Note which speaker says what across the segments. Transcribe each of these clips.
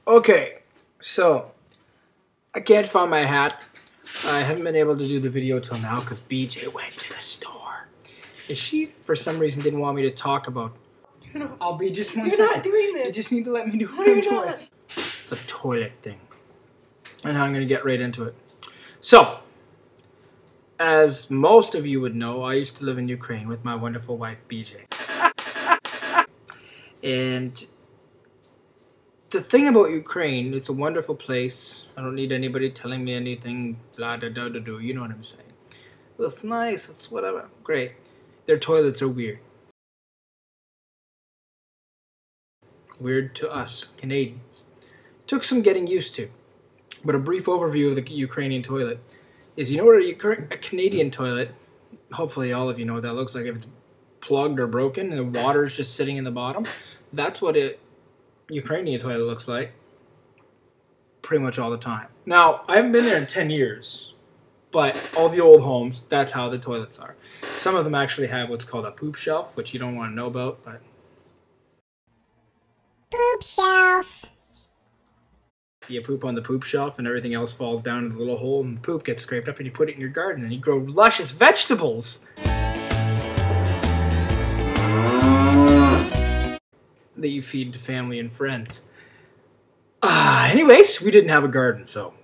Speaker 1: Okay, so I can't find my hat. I haven't been able to do the video till now because BJ went to the store. And she, for some reason, didn't want me to talk about. I'll be just one second.
Speaker 2: You're not doing this.
Speaker 1: You just need to let me do
Speaker 2: No,
Speaker 1: what I'm
Speaker 2: you're
Speaker 1: doing.
Speaker 2: not.
Speaker 1: It's a toilet thing. And I'm going to get right into it. So, as most of you would know, I used to live in Ukraine with my wonderful wife, BJ. And the thing about Ukraine, it's a wonderful place. I don't need anybody telling me anything, blah, da, da, da, do. You know what I'm saying. Well, it's nice, it's whatever. Great. Their toilets are weird. Weird to us, Canadians. Took some getting used to. But a brief overview of the Ukrainian toilet is, you know what a Canadian toilet, hopefully all of you know what that looks like if it's plugged or broken and the water's just sitting in the bottom. That's what a Ukrainian toilet looks like pretty much all the time. Now, I haven't been there in 10 years, but all the old homes, that's how the toilets are. Some of them actually have what's called a poop shelf, which you don't want to know about, but...
Speaker 3: Poop shelf.
Speaker 1: You poop on the poop shelf and everything else falls down in the little hole and the poop gets scraped up and you put it in your garden and you grow luscious vegetables that you feed to family and friends. Anyways, we didn't have a garden, so...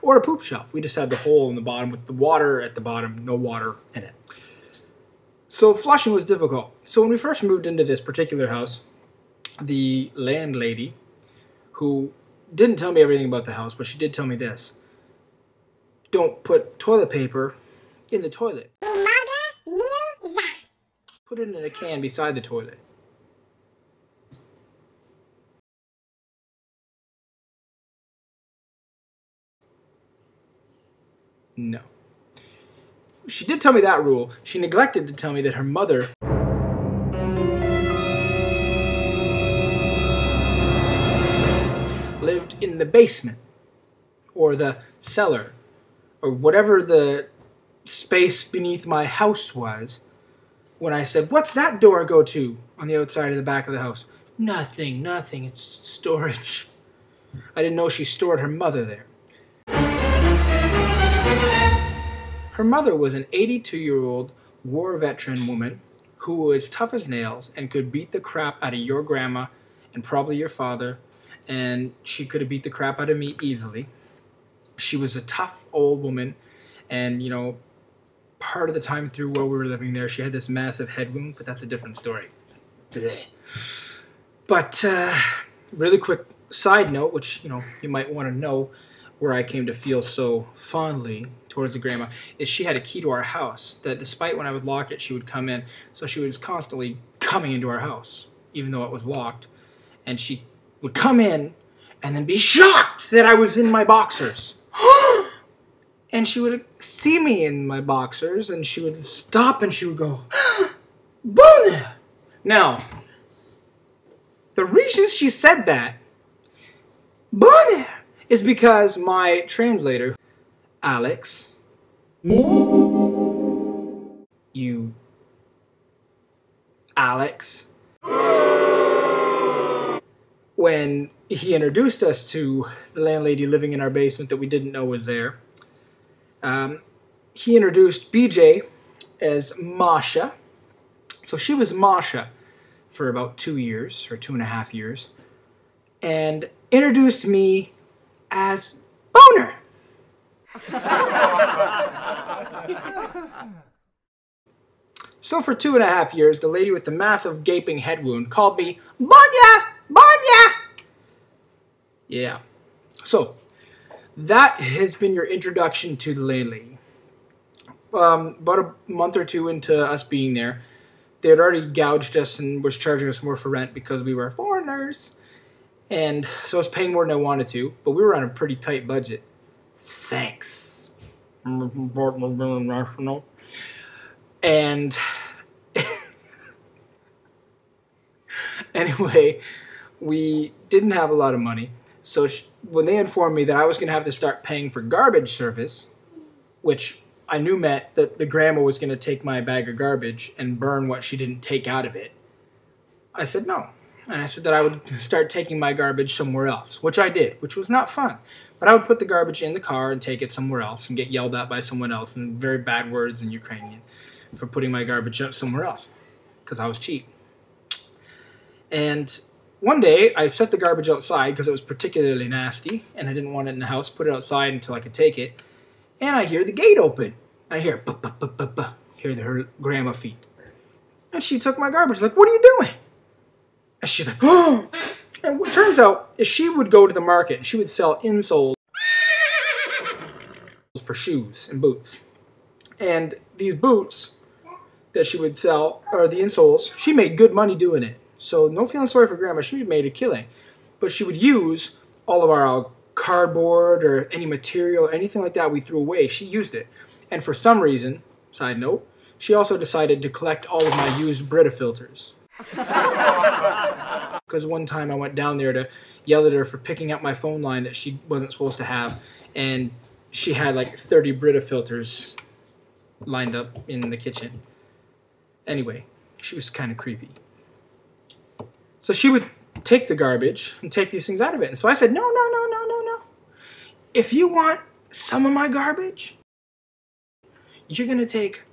Speaker 1: Or a poop shelf. We just had the hole in the bottom with the water at the bottom, no water in it. So flushing was difficult. So when we first moved into this particular house, the landlady, who didn't tell me everything about the house, but she did tell me this. Don't put toilet paper in the toilet. Put it in a can beside the toilet. No. She did tell me that rule. She neglected to tell me that her mother lived in the basement or the cellar or whatever the space beneath my house was when I said, "What's that door go to on the outside of the back of the house?" Nothing, it's storage. I didn't know she stored her mother there. Her mother was an 82-year-old war veteran woman who was tough as nails and could beat the crap out of your grandma and probably your father, and she could have beat the crap out of me easily. She was a tough old woman, and, you know, part of the time through while we were living there, she had this massive head wound, but that's a different story. Blech. But, really quick side note, which, you know, you might want to know, where I came to feel so fondly towards the grandma, is she had a key to our house that despite when I would lock it, she would come in. So she was constantly coming into our house, even though it was locked. And she would come in and then be shocked that I was in my boxers. And she would see me in my boxers and she would stop and she would go, "Bonnie!" Now, the reason she said that, "Bonnie!" is because my translator, Alex, Alex, when he introduced us to the landlady living in our basement that we didn't know was there, he introduced BJ as Masha. So she was Masha for about 2 years, or 2.5 years, and introduced me as Boner. So for 2.5 years, the lady with the massive gaping head wound called me Bonya! Bonya! Yeah. So, that has been your introduction to the landlady. About a month or two into us being there, they had already gouged us and was charging us more for rent because we were foreigners. And so I was paying more than I wanted to, but we were on a pretty tight budget. Thanks. And anyway, we didn't have a lot of money. So when they informed me that I was going to have to start paying for garbage service, which I knew meant that the grandma was going to take my bag of garbage and burn what she didn't take out of it, I said no. and I said that I would start taking my garbage somewhere else, which I did, which was not fun. But I would put the garbage in the car and take it somewhere else and get yelled at by someone else in very bad words in Ukrainian for putting my garbage up somewhere else because I was cheap. And one day I set the garbage outside because it was particularly nasty and I didn't want it in the house, put it outside until I could take it. And I hear the gate open. I hear, buh, buh, buh, buh, buh, hear her grandma feet. And she took my garbage, like, what are you doing? And she's like, oh. And what turns out is she would go to the market and she would sell insoles for shoes and boots. And these boots that she would sell, or the insoles, she made good money doing it. So no feeling sorry for grandma, she made a killing. But she would use all of our cardboard or any material or anything like that we threw away. She used it. And for some reason, side note, she also decided to collect all of my used Brita filters. Because one time I went down there to yell at her for picking up my phone line that she wasn't supposed to have, and she had like 30 Brita filters lined up in the kitchen. Anyway, she was kind of creepy. So she would take the garbage and take these things out of it. And so I said, no, no, no, no, no, no. If you want some of my garbage, you're going to take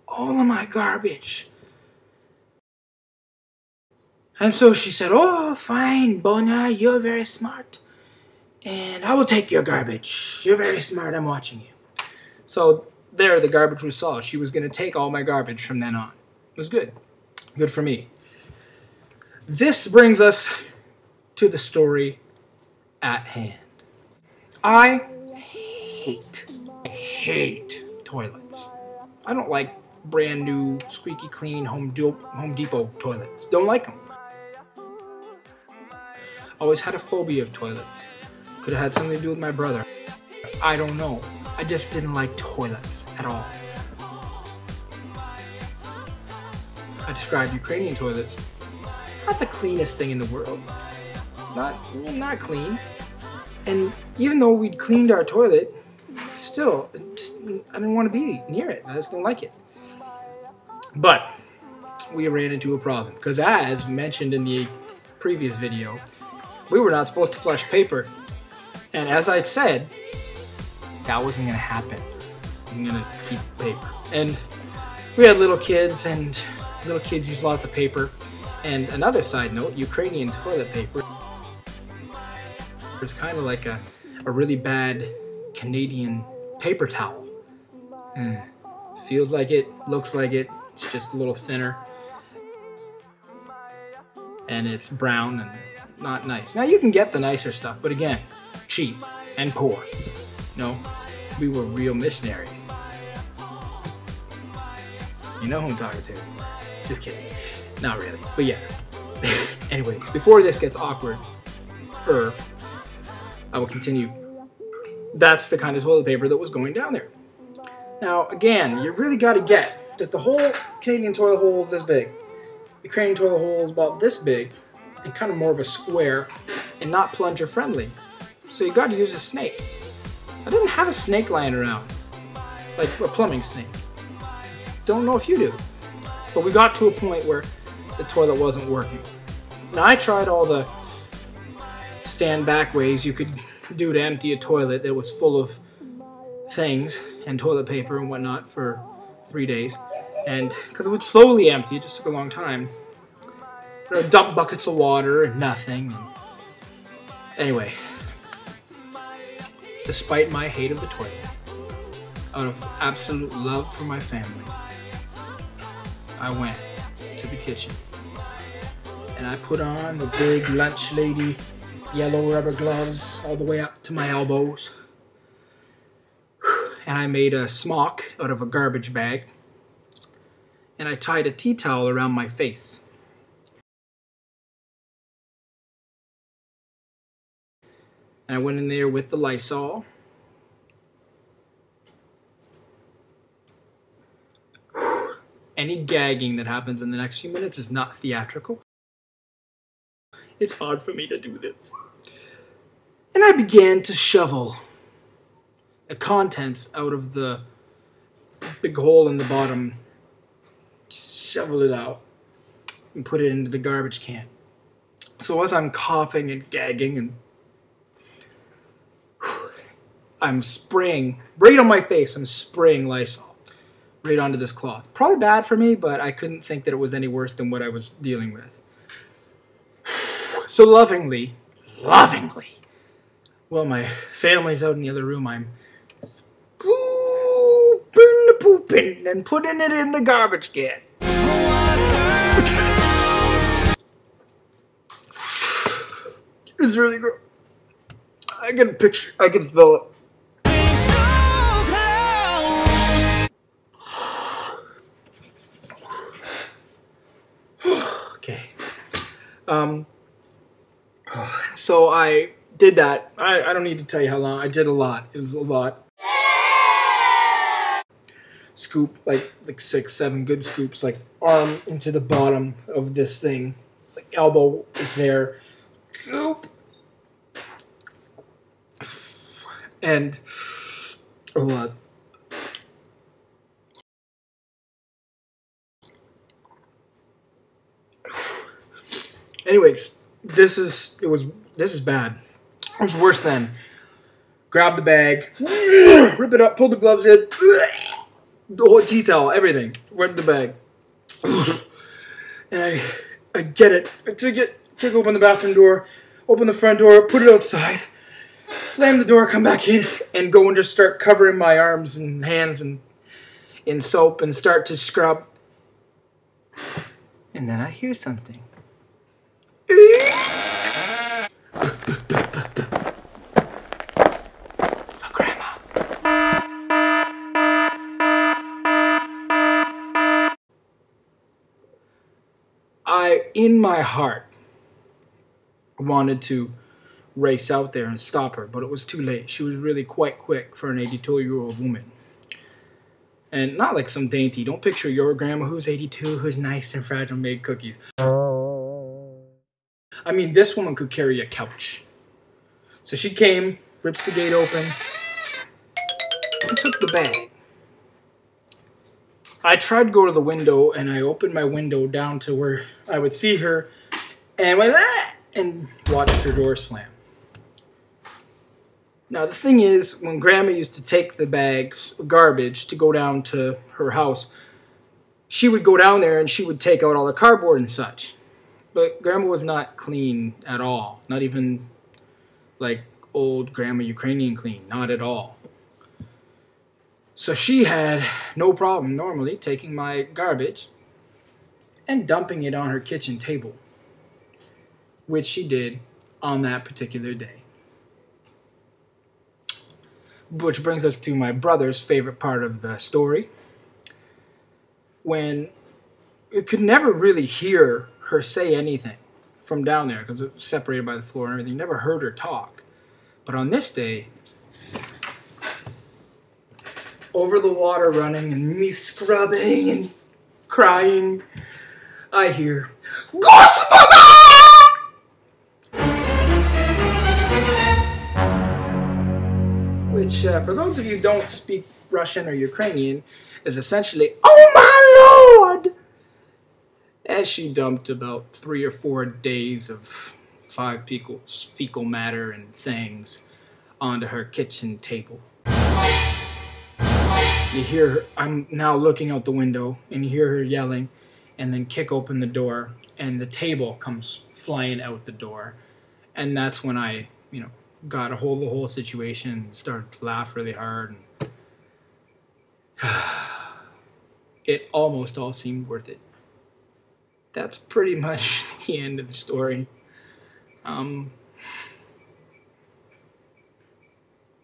Speaker 1: all of my garbage. And so she said, oh, fine, Bona, you're very smart. And I will take your garbage. You're very smart, I'm watching you. So there, the garbage was solved. She was going to take all my garbage from then on. It was good. Good for me. This brings us to the story at hand. I hate toilets. I don't like brand new, squeaky clean Home Depot toilets. Don't like them. Always had a phobia of toilets. Could have had something to do with my brother. I don't know. I just didn't like toilets at all. I described Ukrainian toilets. Not the cleanest thing in the world. Not clean. And even though we'd cleaned our toilet, still, I didn't want to be near it. I just don't like it. But we ran into a problem because, as mentioned in the previous video, we were not supposed to flush paper. And as I said, that wasn't going to happen. I'm going to keep paper. And we had little kids, and little kids use lots of paper. And another side note, Ukrainian toilet paper is kind of like a really bad Canadian paper towel. Feels like it, looks like it, it's just a little thinner. And it's brown and not nice. Now you can get the nicer stuff, but again, cheap and poor. No, we were real missionaries. You know who I'm talking to. Just kidding. Not really, but yeah. Anyways, before this gets awkward, I will continue. That's the kind of toilet paper that was going down there. Now, again, you really got to get that the whole Canadian toilet hole is this big. The Ukrainian toilet hole is about this big and kind of more of a square and not plunger friendly. So you got to use a snake. I didn't have a snake lying around, like a plumbing snake. Don't know if you do. But we got to a point where the toilet wasn't working. Now, I tried all the stand back ways you could do to empty a toilet that was full of things and toilet paper and whatnot for 3 days. And because it would slowly empty, it just took a long time. I would dump buckets of water and nothing. And anyway, despite my hate of the toilet, out of absolute love for my family, I went to the kitchen and I put on the big lunch lady yellow rubber gloves all the way up to my elbows, and I made a smock out of a garbage bag, and I tied a tea towel around my face. And I went in there with the Lysol. Any gagging that happens in the next few minutes is not theatrical. It's hard for me to do this. And I began to shovel the contents out of the big hole in the bottom. Shovel it out and put it into the garbage can. So as I'm coughing and gagging and I'm spraying right on my face, I'm spraying Lysol right onto this cloth. Probably bad for me, but I couldn't think that it was any worse than what I was dealing with. So lovingly, while my family's out in the other room, I'm scooping the pooping and putting it in the garbage can. It's really gross. I can picture, I can smell it. Okay. So I did that. I don't need to tell you how long. I did a lot. It was a lot. Scoop, like 6, 7 good scoops, like arm into the bottom of this thing. Like elbow is there. Scoop. And a lot. Anyways, this is bad. It was worse than grab the bag, rip it up, pull the gloves in, the whole tea towel, everything, rip the bag. And I get it. I kick open the bathroom door, open the front door, put it outside, slam the door, come back in, and go and just start covering my arms and hands in soap and start to scrub. And then I hear something. The grandma. I, in my heart, wanted to race out there and stop her, but it was too late. She was really quite quick for an 82-year-old woman. And not like some dainty. Don't picture your grandma who's 82, who's nice and fragile, made cookies. I mean, this woman could carry a couch. So she came, rips the gate open, and took the bag. I tried to go to the window, and I opened my window down to where I would see her, and went, ah! And watched her door slam. Now, the thing is, when Grandma used to take the bags of garbage to go down to her house, she would go down there and she would take out all the cardboard and such. But Grandma was not clean at all. Not even like old Grandma Ukrainian clean. Not at all. So she had no problem normally taking my garbage and dumping it on her kitchen table, which she did on that particular day. Which brings us to my brother's favorite part of the story, when you could never really hear her say anything from down there because it was separated by the floor and everything. You never heard her talk. But on this day, over the water running and me scrubbing and crying, I hear, Господа! Which, for those of you who don't speak Russian or Ukrainian, is essentially, oh my lord! As she dumped about 3 or 4 days of 5 people's fecal matter and things onto her kitchen table. You hear her, I'm now looking out the window, and you hear her yelling, and then kick open the door, and the table comes flying out the door. And that's when I, got a hold of the whole situation and started to laugh really hard. And it almost all seemed worth it. That's pretty much the end of the story.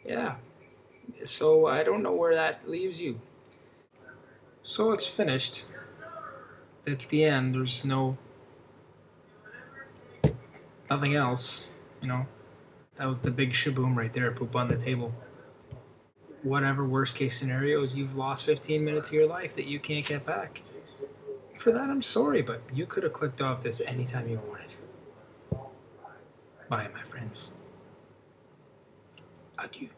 Speaker 1: Yeah. So I don't know where that leaves you. So it's finished. It's the end. There's nothing else, That was the big shaboom right there, poop on the table. Whatever worst case scenarios, you've lost 15 minutes of your life that you can't get back. For that, I'm sorry, but you could have clicked off this anytime you wanted. Bye, my friends. Adieu.